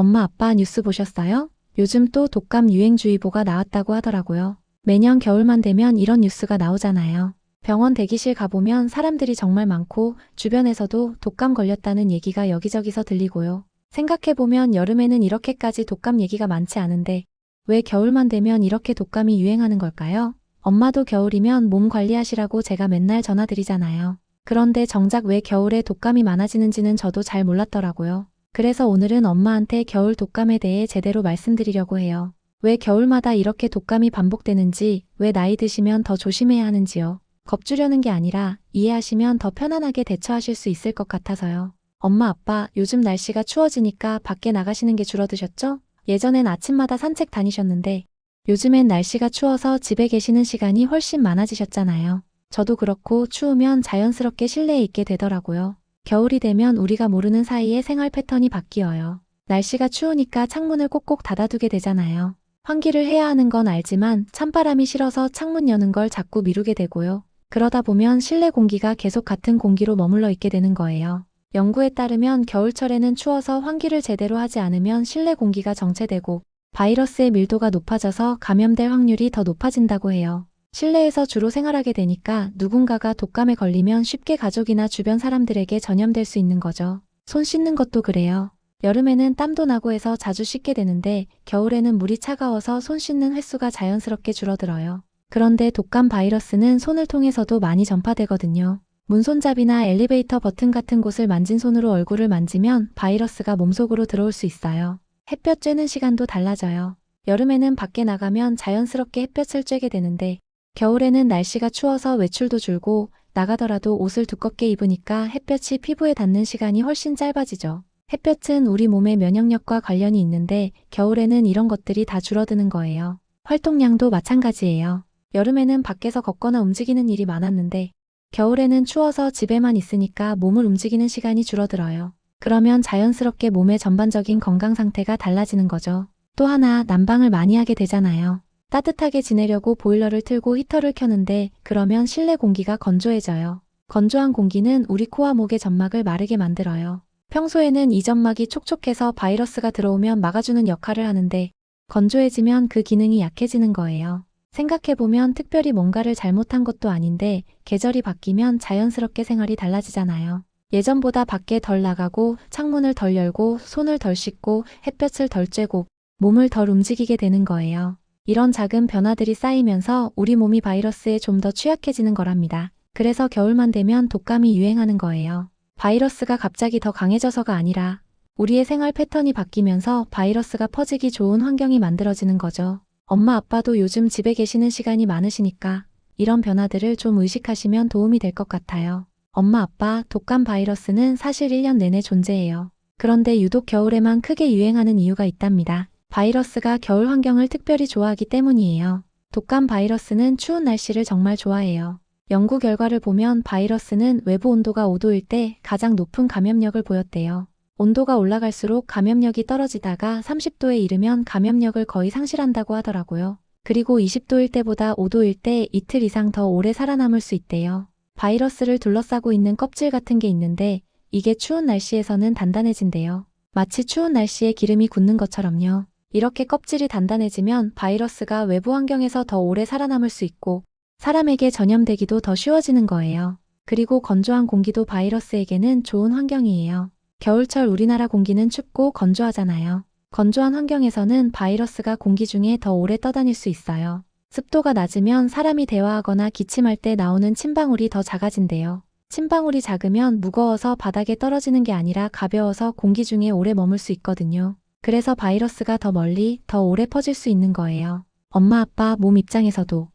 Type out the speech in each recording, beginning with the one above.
엄마 아빠 뉴스 보셨어요? 요즘 또 독감 유행주의보가 나왔다고 하더라고요. 매년 겨울만 되면 이런 뉴스가 나오잖아요. 병원 대기실 가보면 사람들이 정말 많고 주변에서도 독감 걸렸다는 얘기가 여기저기서 들리고요. 생각해보면 여름에는 이렇게까지 독감 얘기가 많지 않은데 왜 겨울만 되면 이렇게 독감이 유행하는 걸까요? 엄마도 겨울이면 몸 관리하시라고 제가 맨날 전화드리잖아요. 그런데 정작 왜 겨울에 독감이 많아지는지는 저도 잘 몰랐더라고요. 그래서 오늘은 엄마한테 겨울 독감에 대해 제대로 말씀드리려고 해요. 왜 겨울마다 이렇게 독감이 반복되는지, 왜 나이 드시면 더 조심해야 하는지요. 겁주려는 게 아니라 이해하시면 더 편안하게 대처하실 수 있을 것 같아서요. 엄마, 아빠, 요즘 날씨가 추워지니까 밖에 나가시는 게 줄어드셨죠? 예전엔 아침마다 산책 다니셨는데 요즘엔 날씨가 추워서 집에 계시는 시간이 훨씬 많아지셨잖아요. 저도 그렇고 추우면 자연스럽게 실내에 있게 되더라고요. 겨울이 되면 우리가 모르는 사이에 생활 패턴이 바뀌어요. 날씨가 추우니까 창문을 꼭꼭 닫아두게 되잖아요. 환기를 해야 하는 건 알지만 찬바람이 싫어서 창문 여는 걸 자꾸 미루게 되고요. 그러다 보면 실내 공기가 계속 같은 공기로 머물러 있게 되는 거예요. 연구에 따르면 겨울철에는 추워서 환기를 제대로 하지 않으면 실내 공기가 정체되고 바이러스의 밀도가 높아져서 감염될 확률이 더 높아진다고 해요. 실내에서 주로 생활하게 되니까 누군가가 독감에 걸리면 쉽게 가족이나 주변 사람들에게 전염될 수 있는 거죠. 손 씻는 것도 그래요. 여름에는 땀도 나고 해서 자주 씻게 되는데 겨울에는 물이 차가워서 손 씻는 횟수가 자연스럽게 줄어들어요. 그런데 독감 바이러스는 손을 통해서도 많이 전파되거든요. 문손잡이나 엘리베이터 버튼 같은 곳을 만진 손으로 얼굴을 만지면 바이러스가 몸속으로 들어올 수 있어요. 햇볕 쬐는 시간도 달라져요. 여름에는 밖에 나가면 자연스럽게 햇볕을 쬐게 되는데 겨울에는 날씨가 추워서 외출도 줄고 나가더라도 옷을 두껍게 입으니까 햇볕이 피부에 닿는 시간이 훨씬 짧아지죠. 햇볕은 우리 몸의 면역력과 관련이 있는데 겨울에는 이런 것들이 다 줄어드는 거예요. 활동량도 마찬가지예요. 여름에는 밖에서 걷거나 움직이는 일이 많았는데 겨울에는 추워서 집에만 있으니까 몸을 움직이는 시간이 줄어들어요. 그러면 자연스럽게 몸의 전반적인 건강 상태가 달라지는 거죠. 또 하나 난방을 많이 하게 되잖아요. 따뜻하게 지내려고 보일러를 틀고 히터를 켜는데 그러면 실내 공기가 건조해져요. 건조한 공기는 우리 코와 목의 점막을 마르게 만들어요. 평소에는 이 점막이 촉촉해서 바이러스가 들어오면 막아주는 역할을 하는데 건조해지면 그 기능이 약해지는 거예요. 생각해보면 특별히 뭔가를 잘못한 것도 아닌데 계절이 바뀌면 자연스럽게 생활이 달라지잖아요. 예전보다 밖에 덜 나가고 창문을 덜 열고 손을 덜 씻고 햇볕을 덜 쬐고 몸을 덜 움직이게 되는 거예요. 이런 작은 변화들이 쌓이면서 우리 몸이 바이러스에 좀 더 취약해지는 거랍니다. 그래서 겨울만 되면 독감이 유행하는 거예요. 바이러스가 갑자기 더 강해져서가 아니라 우리의 생활 패턴이 바뀌면서 바이러스가 퍼지기 좋은 환경이 만들어지는 거죠. 엄마 아빠도 요즘 집에 계시는 시간이 많으시니까 이런 변화들을 좀 의식하시면 도움이 될 것 같아요. 엄마 아빠, 독감 바이러스는 사실 1년 내내 존재해요. 그런데 유독 겨울에만 크게 유행하는 이유가 있답니다. 바이러스가 겨울 환경을 특별히 좋아하기 때문이에요. 독감 바이러스는 추운 날씨를 정말 좋아해요. 연구 결과를 보면 바이러스는 외부 온도가 5도일 때 가장 높은 감염력을 보였대요. 온도가 올라갈수록 감염력이 떨어지다가 30도에 이르면 감염력을 거의 상실한다고 하더라고요. 그리고 20도일 때보다 5도일 때 이틀 이상 더 오래 살아남을 수 있대요. 바이러스를 둘러싸고 있는 껍질 같은 게 있는데 이게 추운 날씨에서는 단단해진대요. 마치 추운 날씨에 기름이 굳는 것처럼요. 이렇게 껍질이 단단해지면 바이러스가 외부 환경에서 더 오래 살아남을 수 있고 사람에게 전염되기도 더 쉬워지는 거예요. 그리고 건조한 공기도 바이러스에게는 좋은 환경이에요. 겨울철 우리나라 공기는 춥고 건조하잖아요. 건조한 환경에서는 바이러스가 공기 중에 더 오래 떠다닐 수 있어요. 습도가 낮으면 사람이 대화하거나 기침할 때 나오는 침방울이 더 작아진대요. 침방울이 작으면 무거워서 바닥에 떨어지는 게 아니라 가벼워서 공기 중에 오래 머물 수 있거든요. 그래서 바이러스가 더 멀리, 더 오래 퍼질 수 있는 거예요. 엄마 아빠 몸 입장에서도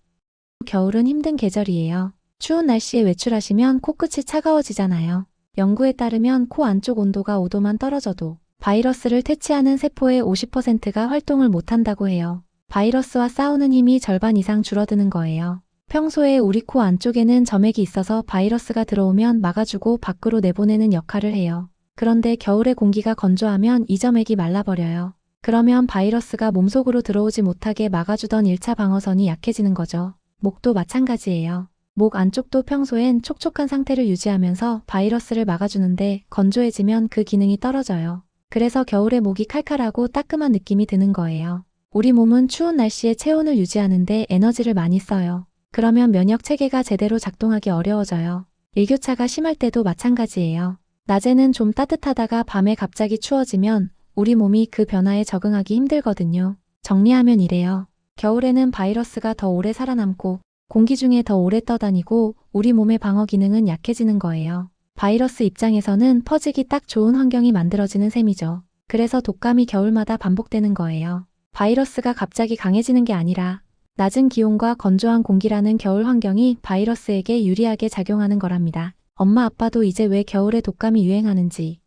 겨울은 힘든 계절이에요. 추운 날씨에 외출하시면 코끝이 차가워지잖아요. 연구에 따르면 코 안쪽 온도가 5도만 떨어져도 바이러스를 퇴치하는 세포의 50%가 활동을 못한다고 해요. 바이러스와 싸우는 힘이 절반 이상 줄어드는 거예요. 평소에 우리 코 안쪽에는 점액이 있어서 바이러스가 들어오면 막아주고 밖으로 내보내는 역할을 해요. 그런데 겨울에 공기가 건조하면 이 점액이 말라버려요. 그러면 바이러스가 몸속으로 들어오지 못하게 막아주던 1차 방어선이 약해지는 거죠. 목도 마찬가지예요. 목 안쪽도 평소엔 촉촉한 상태를 유지하면서 바이러스를 막아주는데 건조해지면 그 기능이 떨어져요. 그래서 겨울에 목이 칼칼하고 따끔한 느낌이 드는 거예요. 우리 몸은 추운 날씨에 체온을 유지하는데 에너지를 많이 써요. 그러면 면역 체계가 제대로 작동하기 어려워져요. 일교차가 심할 때도 마찬가지예요. 낮에는 좀 따뜻하다가 밤에 갑자기 추워지면 우리 몸이 그 변화에 적응하기 힘들거든요. 정리하면 이래요. 겨울에는 바이러스가 더 오래 살아남고 공기 중에 더 오래 떠다니고 우리 몸의 방어 기능은 약해지는 거예요. 바이러스 입장에서는 퍼지기 딱 좋은 환경이 만들어지는 셈이죠. 그래서 독감이 겨울마다 반복되는 거예요. 바이러스가 갑자기 강해지는 게 아니라 낮은 기온과 건조한 공기라는 겨울 환경이 바이러스에게 유리하게 작용하는 거랍니다. 엄마 아빠도 이제 왜 겨울에 독감이 유행하는지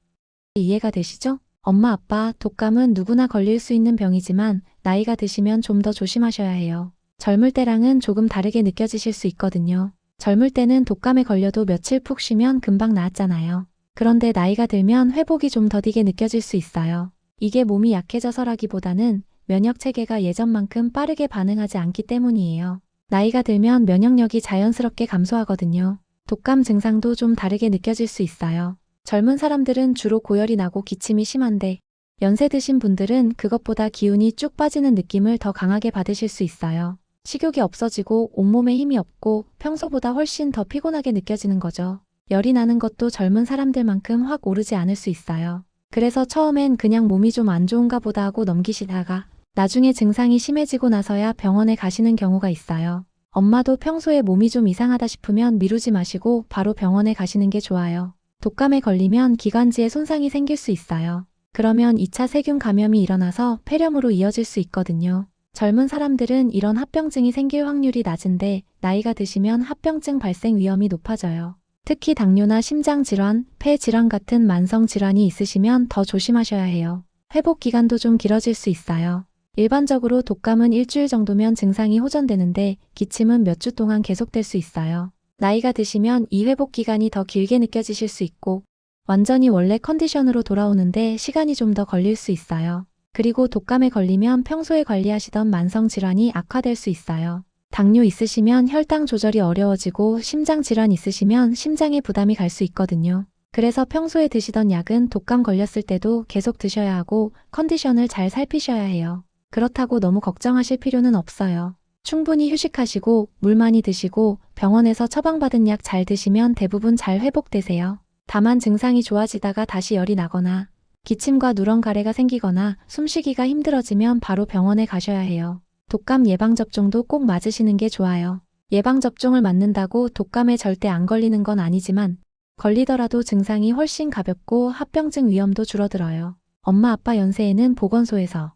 이해가 되시죠? 엄마 아빠, 독감은 누구나 걸릴 수 있는 병이지만 나이가 드시면 좀 더 조심하셔야 해요. 젊을 때랑은 조금 다르게 느껴지실 수 있거든요. 젊을 때는 독감에 걸려도 며칠 푹 쉬면 금방 나았잖아요. 그런데 나이가 들면 회복이 좀 더디게 느껴질 수 있어요. 이게 몸이 약해져서라기보다는 면역 체계가 예전만큼 빠르게 반응하지 않기 때문이에요. 나이가 들면 면역력이 자연스럽게 감소하거든요. 독감 증상도 좀 다르게 느껴질 수 있어요. 젊은 사람들은 주로 고열이 나고 기침이 심한데 연세 드신 분들은 그것보다 기운이 쭉 빠지는 느낌을 더 강하게 받으실 수 있어요. 식욕이 없어지고 온몸에 힘이 없고 평소보다 훨씬 더 피곤하게 느껴지는 거죠. 열이 나는 것도 젊은 사람들만큼 확 오르지 않을 수 있어요. 그래서 처음엔 그냥 몸이 좀 안 좋은가 보다 하고 넘기시다가 나중에 증상이 심해지고 나서야 병원에 가시는 경우가 있어요. 엄마도 평소에 몸이 좀 이상하다 싶으면 미루지 마시고 바로 병원에 가시는 게 좋아요. 독감에 걸리면 기관지에 손상이 생길 수 있어요. 그러면 2차 세균 감염이 일어나서 폐렴으로 이어질 수 있거든요. 젊은 사람들은 이런 합병증이 생길 확률이 낮은데 나이가 드시면 합병증 발생 위험이 높아져요. 특히 당뇨나 심장질환, 폐질환 같은 만성질환이 있으시면 더 조심하셔야 해요. 회복 기간도 좀 길어질 수 있어요. 일반적으로 독감은 일주일 정도면 증상이 호전되는데 기침은 몇 주 동안 계속될 수 있어요. 나이가 드시면 이 회복 기간이 더 길게 느껴지실 수 있고 완전히 원래 컨디션으로 돌아오는데 시간이 좀 더 걸릴 수 있어요. 그리고 독감에 걸리면 평소에 관리하시던 만성질환이 악화될 수 있어요. 당뇨 있으시면 혈당 조절이 어려워지고 심장질환 있으시면 심장에 부담이 갈 수 있거든요. 그래서 평소에 드시던 약은 독감 걸렸을 때도 계속 드셔야 하고 컨디션을 잘 살피셔야 해요. 그렇다고 너무 걱정하실 필요는 없어요. 충분히 휴식하시고 물 많이 드시고 병원에서 처방받은 약 잘 드시면 대부분 잘 회복되세요. 다만 증상이 좋아지다가 다시 열이 나거나 기침과 누런 가래가 생기거나 숨쉬기가 힘들어지면 바로 병원에 가셔야 해요. 독감 예방접종도 꼭 맞으시는 게 좋아요. 예방접종을 맞는다고 독감에 절대 안 걸리는 건 아니지만 걸리더라도 증상이 훨씬 가볍고 합병증 위험도 줄어들어요. 엄마 아빠 연세에는 보건소에서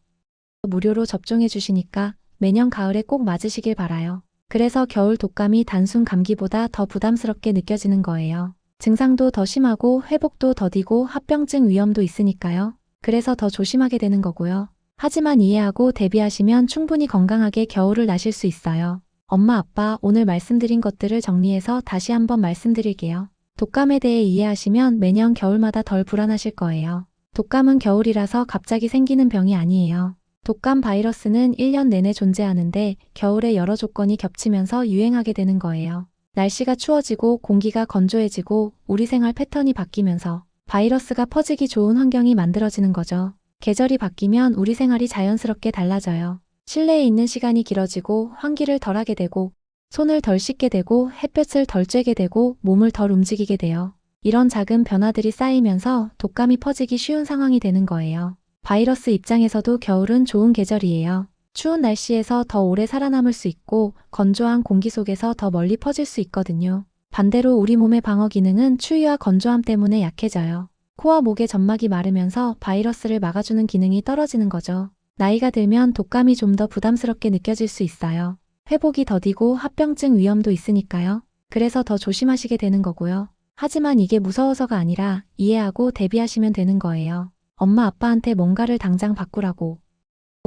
무료로 접종해 주시니까 매년 가을에 꼭 맞으시길 바라요. 그래서 겨울 독감이 단순 감기보다 더 부담스럽게 느껴지는 거예요. 증상도 더 심하고 회복도 더디고 합병증 위험도 있으니까요. 그래서 더 조심하게 되는 거고요. 하지만 이해하고 대비하시면 충분히 건강하게 겨울을 나실 수 있어요. 엄마 아빠 오늘 말씀드린 것들을 정리해서 다시 한번 말씀드릴게요. 독감에 대해 이해하시면 매년 겨울마다 덜 불안하실 거예요. 독감은 겨울이라서 갑자기 생기는 병이 아니에요. 독감 바이러스는 1년 내내 존재하는데 겨울에 여러 조건이 겹치면서 유행하게 되는 거예요. 날씨가 추워지고 공기가 건조해지고 우리 생활 패턴이 바뀌면서 바이러스가 퍼지기 좋은 환경이 만들어지는 거죠. 계절이 바뀌면 우리 생활이 자연스럽게 달라져요. 실내에 있는 시간이 길어지고 환기를 덜 하게 되고 손을 덜 씻게 되고 햇볕을 덜 쬐게 되고 몸을 덜 움직이게 돼요. 이런 작은 변화들이 쌓이면서 독감이 퍼지기 쉬운 상황이 되는 거예요. 바이러스 입장에서도 겨울은 좋은 계절이에요. 추운 날씨에서 더 오래 살아남을 수 있고 건조한 공기 속에서 더 멀리 퍼질 수 있거든요. 반대로 우리 몸의 방어 기능은 추위와 건조함 때문에 약해져요. 코와 목의 점막이 마르면서 바이러스를 막아주는 기능이 떨어지는 거죠. 나이가 들면 독감이 좀 더 부담스럽게 느껴질 수 있어요. 회복이 더디고 합병증 위험도 있으니까요. 그래서 더 조심하시게 되는 거고요. 하지만 이게 무서워서가 아니라 이해하고 대비하시면 되는 거예요. 엄마 아빠한테 뭔가를 당장 바꾸라고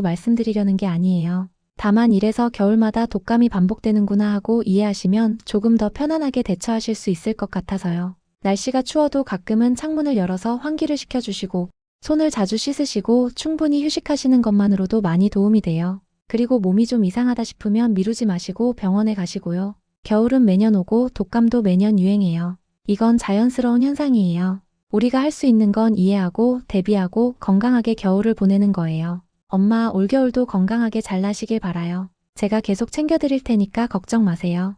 말씀드리려는 게 아니에요. 다만 이래서 겨울마다 독감이 반복되는구나 하고 이해하시면 조금 더 편안하게 대처하실 수 있을 것 같아서요. 날씨가 추워도 가끔은 창문을 열어서 환기를 시켜주시고 손을 자주 씻으시고 충분히 휴식하시는 것만으로도 많이 도움이 돼요. 그리고 몸이 좀 이상하다 싶으면 미루지 마시고 병원에 가시고요. 겨울은 매년 오고 독감도 매년 유행해요. 이건 자연스러운 현상이에요. 우리가 할 수 있는 건 이해하고 대비하고 건강하게 겨울을 보내는 거예요. 엄마, 올겨울도 건강하게 잘 나시길 바라요. 제가 계속 챙겨드릴 테니까 걱정 마세요.